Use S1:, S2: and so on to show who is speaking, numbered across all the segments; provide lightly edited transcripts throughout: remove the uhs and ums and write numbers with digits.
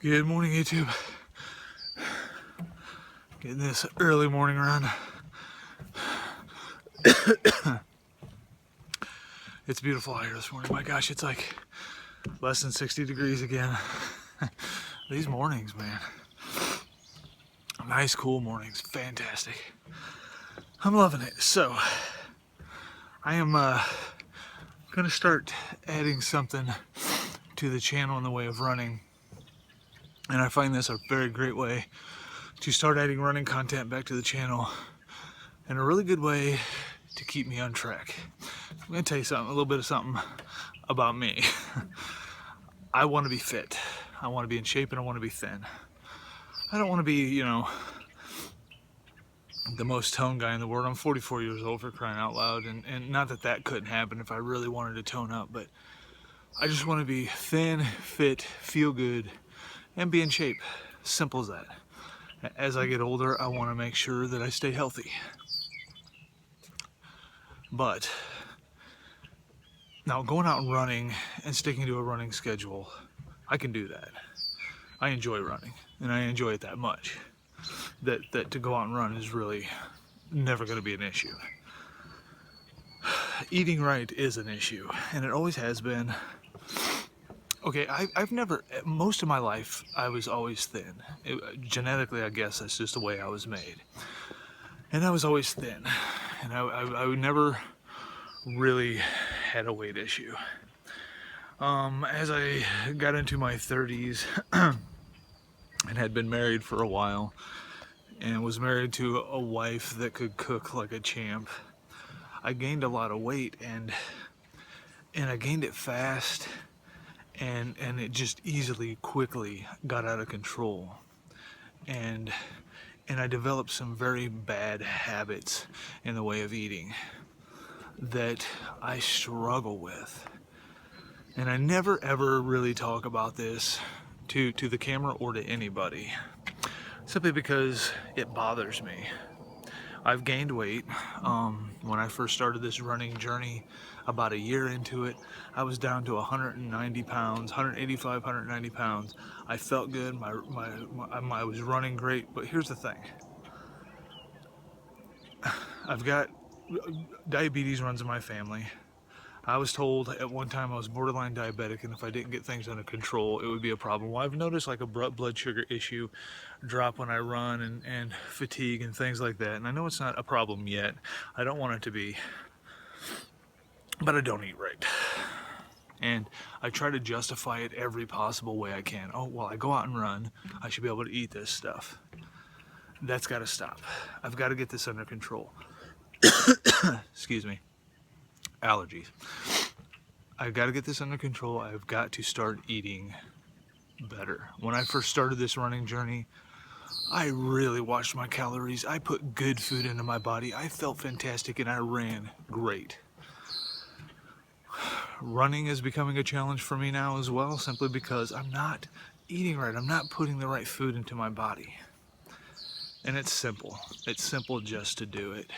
S1: Good morning, YouTube. Getting this early morning run. It's beautiful out here this morning. My gosh, it's like less than 60 degrees again. These mornings, man. Nice, cool mornings. Fantastic. I'm loving it. So, I am gonna start adding something to the channel in the way of running. And I find this a very great way to start adding running content back to the channel, and a really good way to keep me on track. I'm gonna tell you something, a little bit of something about me. I want to be fit. I want to be in shape, and I want to be thin. I don't want to be, you know, the most toned guy in the world. I'm 44 years old, for crying out loud, and not that that couldn't happen if I really wanted to tone up, but I just want to be thin, fit, feel good, and be in shape. Simple as that. As I get older, I want to make sure that I stay healthy. But now going out and running and sticking to a running schedule, I can do that. I enjoy running, and I enjoy it that much that to go out and run is really never going to be an issue. Eating right is an issue, and it always has been. Okay, I've never, most of my life, I was always thin. Genetically, I guess that's just the way I was made. And I was always thin. And I never really had a weight issue. As I got into my 30s and had been married for a while, and was married to a wife that could cook like a champ, I gained a lot of weight, and I gained it fast. And it just quickly got out of control, and I developed some very bad habits in the way of eating that I struggle with, and I never ever really talk about this to the camera or to anybody, simply because it bothers me. I've gained weight. When I first started this running journey, about a year into it, I was down to 190 pounds, 185, 190 pounds. I felt good. I was running great. But here's the thing. I've got diabetes runs in my family. I was told at one time I was borderline diabetic, and if I didn't get things under control, it would be a problem. Well, I've noticed like a blood sugar issue drop when I run, and fatigue and things like that. And I know it's not a problem yet. I don't want it to be, but I don't eat right. And I try to justify it every possible way I can. Oh, well, I go out and run, I should be able to eat this stuff. That's got to stop. I've got to get this under control. Excuse me. Allergies. I've got to get this under control. I've got to start eating better. When I first started this running journey, I really watched my calories. I put good food into my body. I felt fantastic, and I ran great. Running is becoming a challenge for me now as well, simply because I'm not eating right. I'm not putting the right food into my body. And it's simple. It's simple just to do it.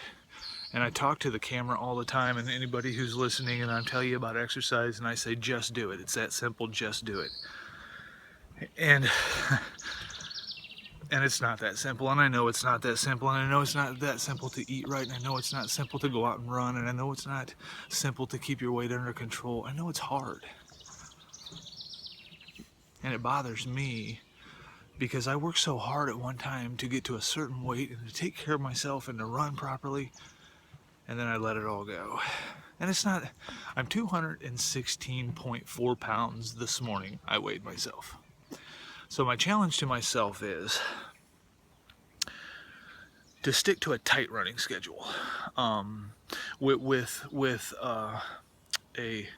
S1: And I talk to the camera all the time, and anybody who's listening, and I tell you about exercise, and I say, just do it. It's that simple, just do it. And it's not that simple, and I know it's not that simple, and I know it's not that simple to eat right, and I know it's not simple to go out and run, and I know it's not simple to keep your weight under control. I know it's hard. And it bothers me because I worked so hard at one time to get to a certain weight and to take care of myself and to run properly, and then I let it all go. And it's not, I'm 216.4 pounds this morning, I weighed myself. So my challenge to myself is, to stick to a tight running schedule, with a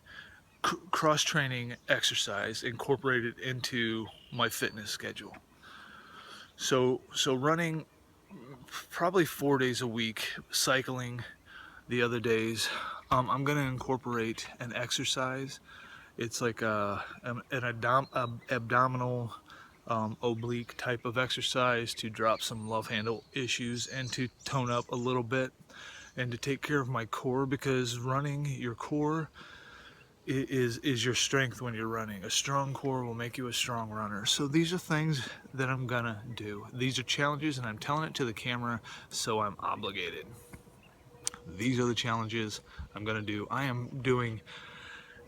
S1: cross training exercise incorporated into my fitness schedule. So running probably 4 days a week, cycling the other days. I'm gonna incorporate an exercise. It's like an abdominal oblique type of exercise to drop some love handle issues and to tone up a little bit and to take care of my core, because running, your core is your strength when you're running. A strong core will make you a strong runner. So these are things that I'm gonna do. These are challenges, and I'm telling it to the camera, so I'm obligated. These are the challenges I'm gonna do. I am doing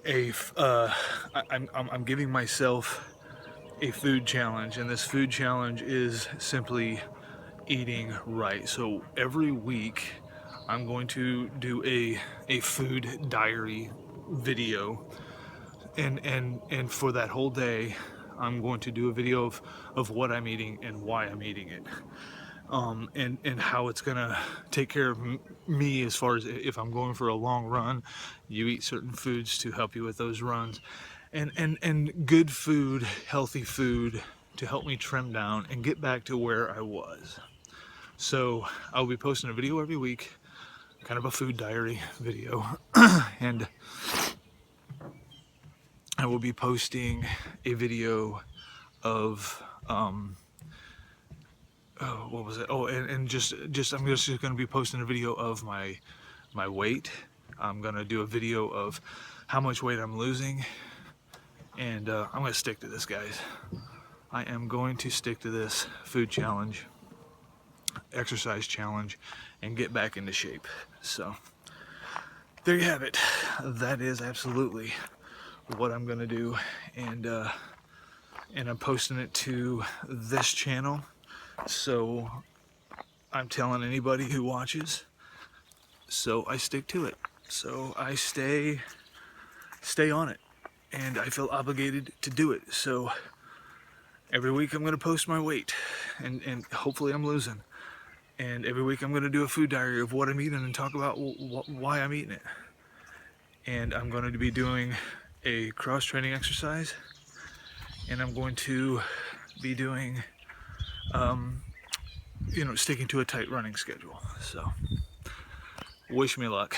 S1: I'm giving myself a food challenge, and this food challenge is simply eating right. So every week I'm going to do a food diary video, and for that whole day I'm going to do a video of what I'm eating and why I'm eating it, and how it's gonna take care of me. As far as if I'm going for a long run, you eat certain foods to help you with those runs, and good food, healthy food to help me trim down and get back to where I was. So I'll be posting a video every week, kind of a food diary video, and I will be posting a video of what was it? Oh, and just I'm just going to be posting a video of my weight. I'm going to do a video of how much weight I'm losing, and I'm going to stick to this, guys. I am going to stick to this food challenge, exercise challenge, and get back into shape. So there you have it. That is absolutely what I'm going to do, and I'm posting it to this channel. So I'm telling anybody who watches, so I stick to it. So I stay on it, and I feel obligated to do it. So every week I'm going to post my weight, and hopefully I'm losing. And every week I'm going to do a food diary of what I'm eating and talk about why I'm eating it. And I'm going to be doing a cross training exercise, and I'm going to be doing sticking to a tight running schedule. So wish me luck.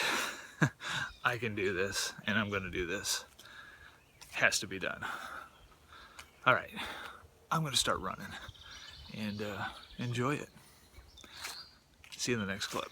S1: I can do this, and I'm going to do this. Has to be done. All right, I'm going to start running, and enjoy it. See you in the next clip.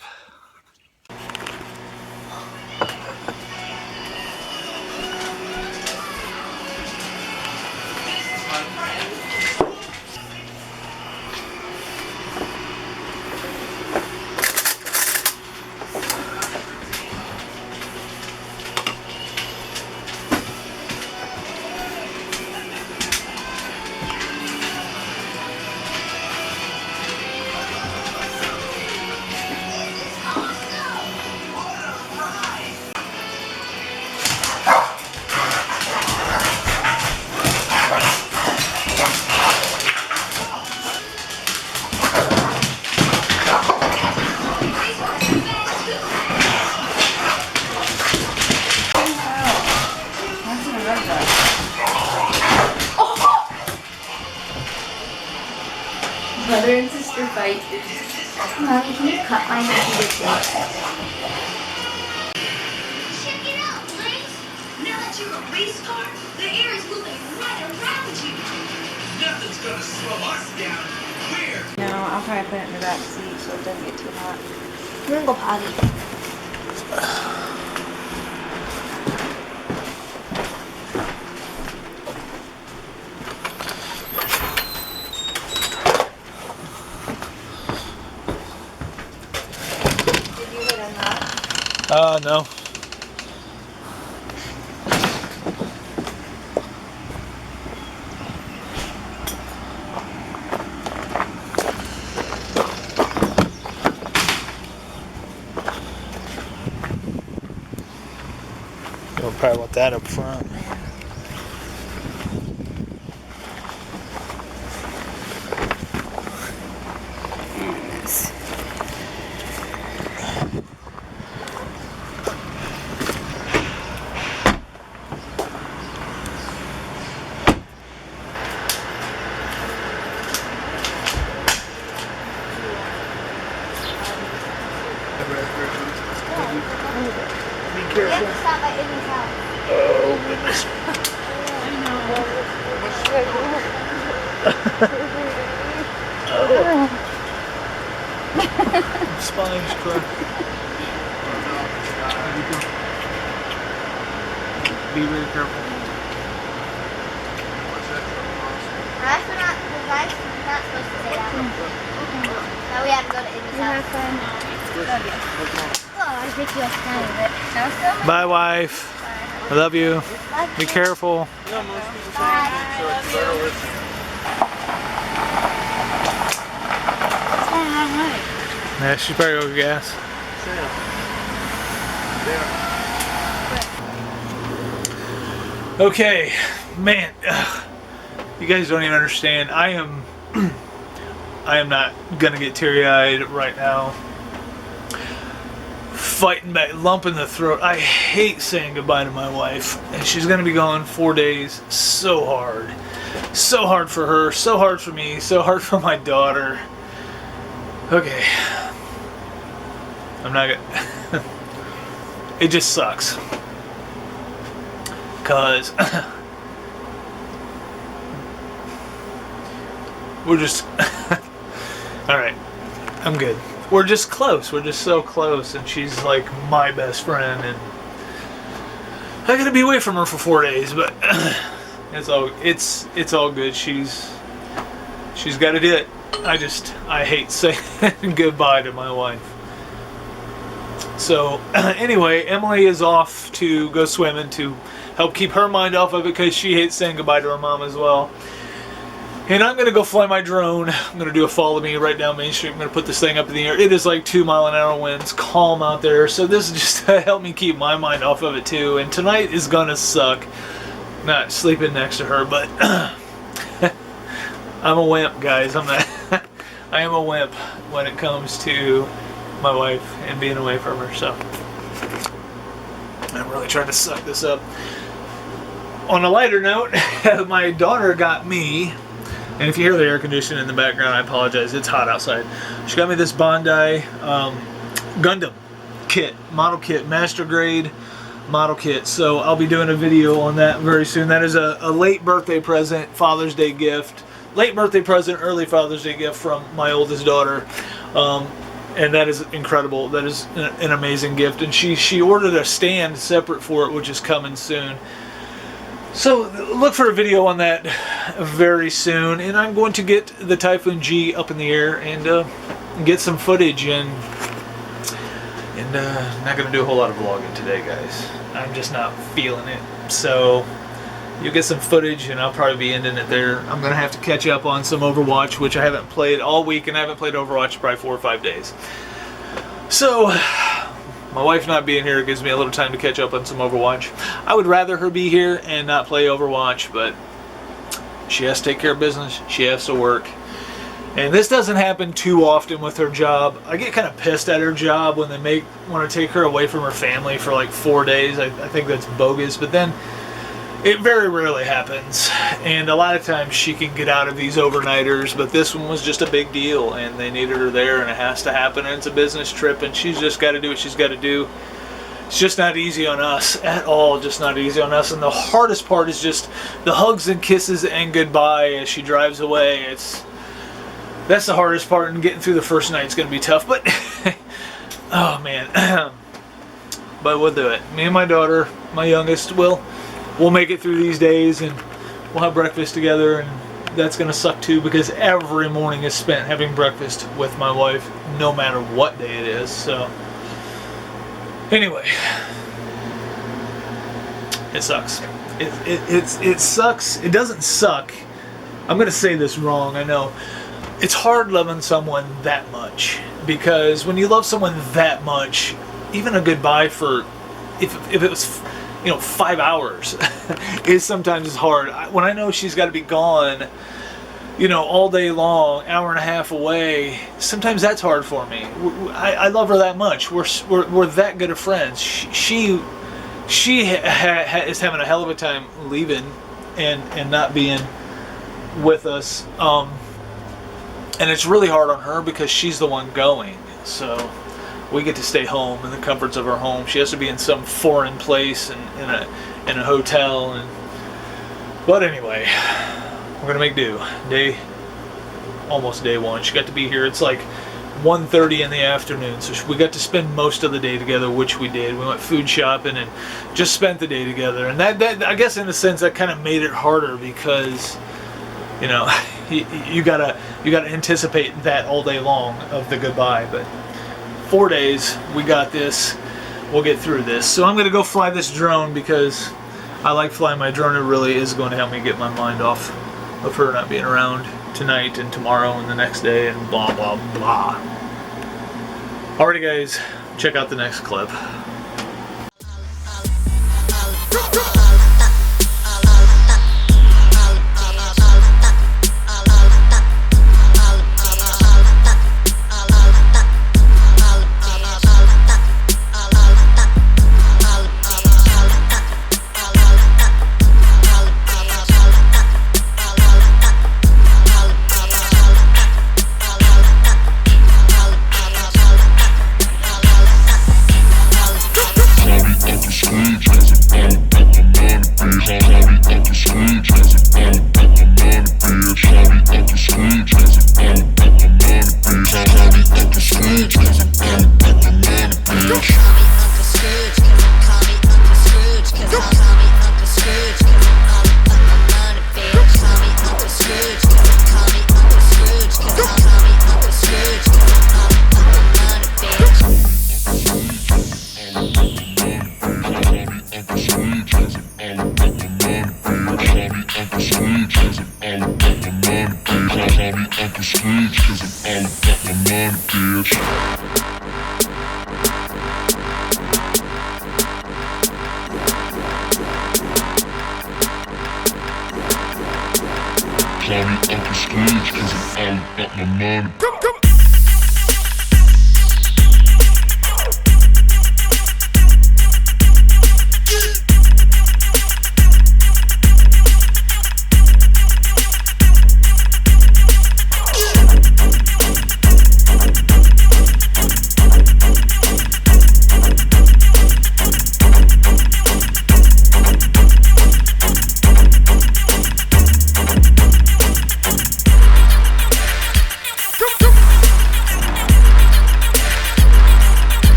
S2: Brother and sister fight. Mommy, can you cut my hair?
S3: Check it out, Lance. Now that you're a race car, the air is moving right around you.
S4: Nothing's gonna slow us down. We're
S5: No, I'll probably put it in the back seat so it doesn't get too hot.
S2: I'm gonna go potty.
S5: Did you hit a knot?
S1: No. You'll probably want that up front.
S2: We have to stop at Izzy's house.
S1: Oh, goodness. Sponge crack. Be really careful.
S2: That's not, the guy's not supposed to say that. Now we have to go to Izzy's house. Oh, I think you have time of it. No, still?
S1: Bye, wife. I love you. Be careful. Yeah, she's probably over gas. Okay, man, you guys don't even understand. I am not gonna get teary-eyed right now. Fighting back, lump in the throat. I hate saying goodbye to my wife, and she's gonna be gone 4 days. So hard for her, so hard for me, so hard for my daughter. Okay, I'm not gonna. It just sucks, cause we're just. All right, I'm good. We're just close. We're just so close, and she's like my best friend, and I gotta be away from her for 4 days, but it's all good. She's got to do it. I hate saying goodbye to my wife. So anyway, Emily is off to go swimming to help keep her mind off of it because she hates saying goodbye to her mom as well. And I'm going to go fly my drone. I'm going to do a follow me right down Main Street. I'm going to put this thing up in the air. It is like 2-mile-an-hour winds, calm out there. So this is just to help me keep my mind off of it too. And tonight is going to suck. Not sleeping next to her, but I'm a wimp, guys. I am a wimp when it comes to my wife and being away from her. So I'm really trying to suck this up. On a lighter note, my daughter got me. And if you hear the air conditioning in the background, I apologize. It's hot outside. She got me this Bandai Gundam kit, model kit, master grade model kit. So I'll be doing a video on that very soon. That is a late birthday present, Father's Day gift. Late birthday present, early Father's Day gift from my oldest daughter. And that is incredible. That is an amazing gift. And she ordered a stand separate for it, which is coming soon. So look for a video on that very soon, and I'm going to get the Typhoon G up in the air and get some footage and not going to do a whole lot of vlogging today, guys. I'm just not feeling it. So you'll get some footage, and I'll probably be ending it there. I'm going to have to catch up on some Overwatch, which I haven't played all week, and I haven't played Overwatch in probably 4 or 5 days. So my wife not being here gives me a little time to catch up on some Overwatch. I would rather her be here and not play Overwatch, but she has to take care of business. She has to work. And this doesn't happen too often with her job. I get kind of pissed at her job when they want to take her away from her family for like 4 days. I think that's bogus, but then it very rarely happens. And a lot of times she can get out of these overnighters, but this one was just a big deal, and they needed her there, and it has to happen, and it's a business trip, and she's just got to do what she's got to do. It's just not easy on us at all, just not easy on us. And the hardest part is just the hugs and kisses and goodbye as she drives away. That's the hardest part, and getting through the first night is going to be tough, but oh man. But we'll do it. Me and my daughter, my youngest, we'll make it through these days, and we'll have breakfast together, and that's going to suck too, because every morning is spent having breakfast with my wife, no matter what day it is. So anyway, it sucks. It sucks. It doesn't suck. I'm going to say this wrong, I know. It's hard loving someone that much, because when you love someone that much, even a goodbye for, if it was 5 hours is sometimes hard. When I know she's got to be gone, all day long, hour and a half away, sometimes that's hard for me. I love her that much. We're that good of friends. She is having a hell of a time leaving and not being with us. And it's really hard on her because she's the one going. So we get to stay home in the comforts of our home. She has to be in some foreign place and in a hotel. But anyway, we're gonna make do. Almost day one. She got to be here. It's like 1:30 in the afternoon, so we got to spend most of the day together, which we did. We went food shopping and just spent the day together. And that I guess in a sense that kind of made it harder because, you know, you gotta anticipate that all day long of the goodbye. But 4 days, we got this. We'll get through this. So I'm gonna go fly this drone because I like flying my drone. It really is going to help me get my mind off of her not being around tonight and tomorrow and the next day and blah blah blah. Alrighty guys, check out the next clip.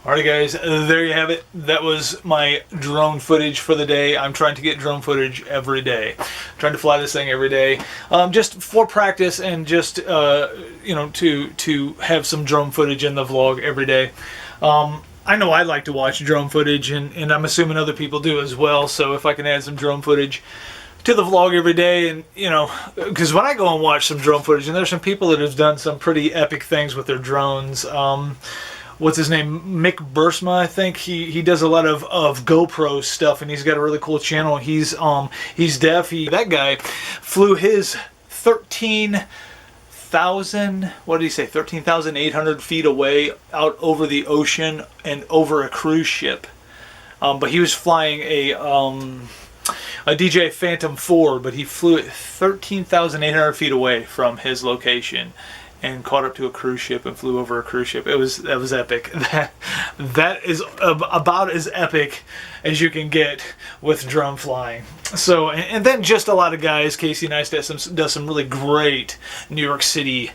S1: Alright guys, there you have it. That was my drone footage for the day. I'm trying to get drone footage every day. I'm trying to fly this thing every day. Just for practice and just, you know, to have some drone footage in the vlog every day. I know I like to watch drone footage and I'm assuming other people do as well. So if I can add some drone footage to the vlog every day, and you know, because when I go and watch some drone footage, and there's some people that have done some pretty epic things with their drones. What's his name? Mick Bursma, I think. He does a lot of GoPro stuff, and he's got a really cool channel. He's deaf. That guy flew his 13,000, what did he say? 13,800 feet away out over the ocean and over a cruise ship. But he was flying a DJI Phantom 4, but he flew it 13,800 feet away from his location and caught up to a cruise ship and flew over a cruise ship. That was epic. That is about as epic as you can get with drone flying. So, and then just a lot of guys. Casey Neistat does some really great New York City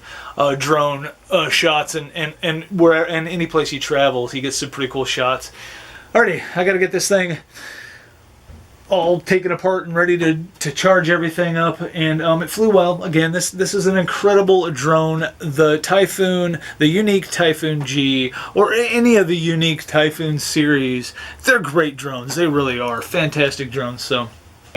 S1: drone shots, and any place he travels, he gets some pretty cool shots. Alrighty, I gotta get this thing all taken apart and ready to charge everything up, and it flew well. Again, this is an incredible drone. The Typhoon, the Yuneec Typhoon G, or any of the Yuneec Typhoon series, they're great drones. They really are fantastic drones. So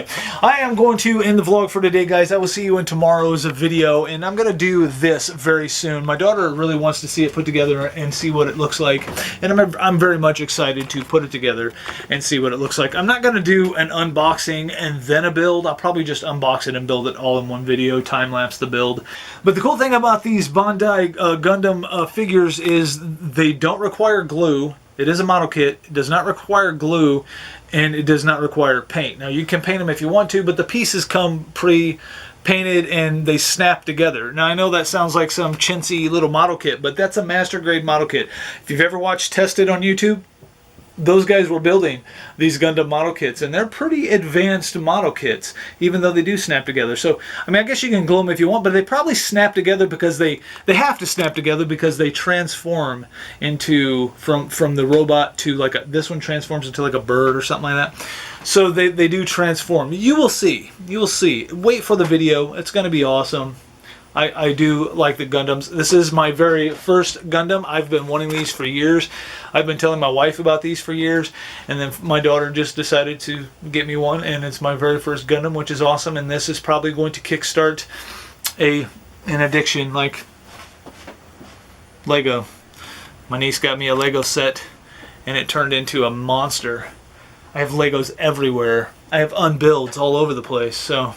S1: right. I am going to end the vlog for today, guys. I will see you in tomorrow's video, and I'm going to do this very soon. My daughter really wants to see it put together and see what it looks like, and I'm very much excited to put it together and see what it looks like. I'm not going to do an unboxing and then a build. I'll probably just unbox it and build it all in one video, time-lapse the build. But the cool thing about these Bandai Gundam figures is they don't require glue. It is a model kit. It does not require glue, and it does not require paint. Now, you can paint them if you want to, but the pieces come pre-painted and they snap together. Now, I know that sounds like some chintzy little model kit, but that's a master grade model kit. If you've ever watched Tested on YouTube, those guys were building these Gundam model kits, and they're pretty advanced model kits, even though they do snap together. So, I mean, I guess you can glue them if you want, but they probably snap together because they have to snap together because they transform into, from the robot to like this one transforms into like a bird or something like that. So they do transform. You will see. You will see. Wait for the video. It's going to be awesome. I do like the Gundams. This is my very first Gundam. I've been wanting these for years. I've been telling my wife about these for years, and then my daughter just decided to get me one, and it's my very first Gundam, which is awesome. And this is probably going to kickstart an addiction like Lego. My niece got me a Lego set, and it turned into a monster. I have Legos everywhere. I have unbuilds all over the place. So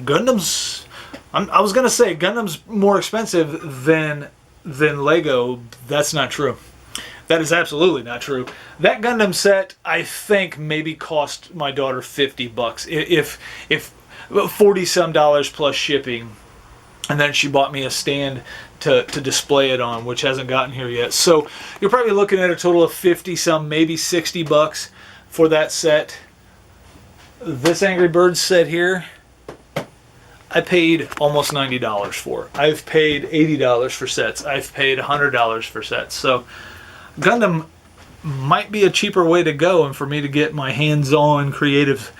S1: Gundams. I was gonna say Gundam's more expensive than Lego. That's not true. That is absolutely not true. That Gundam set, I think, maybe cost my daughter $50, if $40-some plus shipping, and then she bought me a stand to display it on, which hasn't gotten here yet. So you're probably looking at a total of 50-some, maybe $60 for that set. This Angry Birds set here, I paid almost $90 for. I've paid $80 for sets. I've paid $100 for sets. So Gundam might be a cheaper way to go, and for me to get my hands-on creative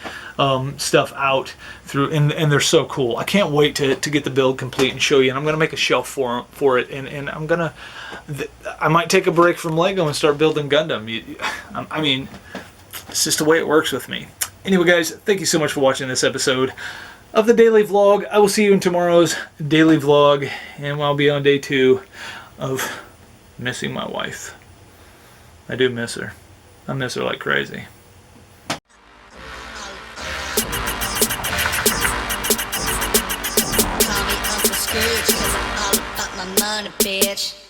S1: stuff out through, and they're so cool. I can't wait to get the build complete and show you. And I'm gonna make a shelf for it, and I might take a break from Lego and start building Gundam. I mean, it's just the way it works with me. Anyway, guys, thank you so much for watching this episode of the daily vlog. I will see you in tomorrow's daily vlog, and I'll be on day 2 of missing my wife. I do miss her. I miss her like crazy.
S6: Call me Uncle Scrooge, 'cause I'm all about my money, bitch.